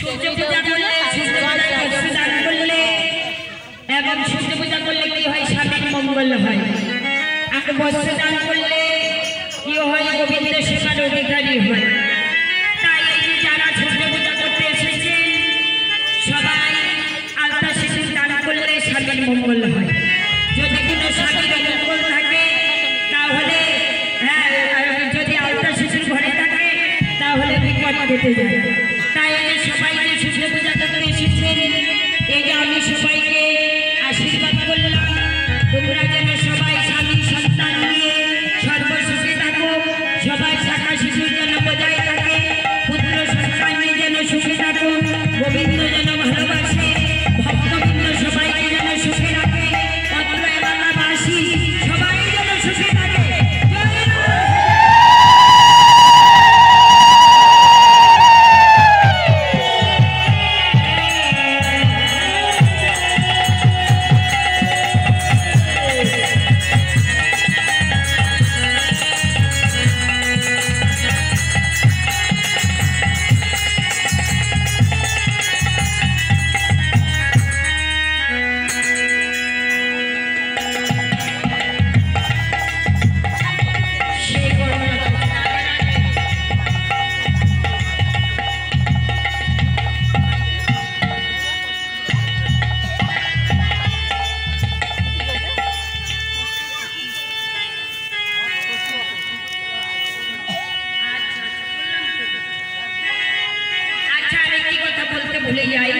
সূর্য পূজা করলে সূর্য পূজায় বস্ত্র দান করলে এবং সূর্য পূজা করলে কি হয় স্বামীর মঙ্গল হয় আর বস্ত্র দান করলে কি হয় গোবিন্দ সেবার অধিকারী হয়। তাই এই যে যারা সূর্য পূজা করতে এসেছেন সবাই আলতা সিঁদুর দান করলে স্বামীর মঙ্গল হয়। যদি কোনো স্বামীর অমঙ্গল থাকে তাহলে যদি আলতা সিঁদুর ঘরে থাকে তাহলে বিপদ কেটে যায়। তাই সবাইকে সূর্য পূজা করতে এসেছেন এই যে আমি সবাইকে আশীর্বাদ করলাম তোমরা যেন সবাই স্বামী সন্তান নিয়ে সর্বসুখে থাকো, সবাই শাখা শিশুর যেন বজায় থাকে, পুত্র সন্তান নিয়ে যেন সুখে থাকো, গোবিন্দ যেন ভালোবাসে, ভক্তবৃন্দ সবাইকে যেন সুখে রাখে, অত্র এলাকাবাসী সবাই যেন সুখে থাকে। ভুলে যাই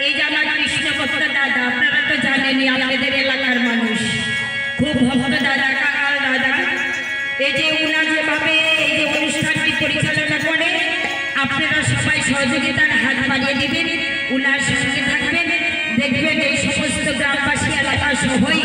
এই যে আমার কৃষ্ণভক্ত দাদা আপনারা তো জানেনই আপনাদের এলাকার মানুষ খুব ভক্ত দাদা কাকাল দাদা এই যে উনা যেভাবে এই যে অনুষ্ঠানটি পরিচালনা করে আপনারা সবাই সহযোগিতার হাত বাড়িয়ে দিবেন, উনার সঙ্গে থাকবেন, দেখবেন এই সমস্ত গ্রামবাসী এলাকা সবাই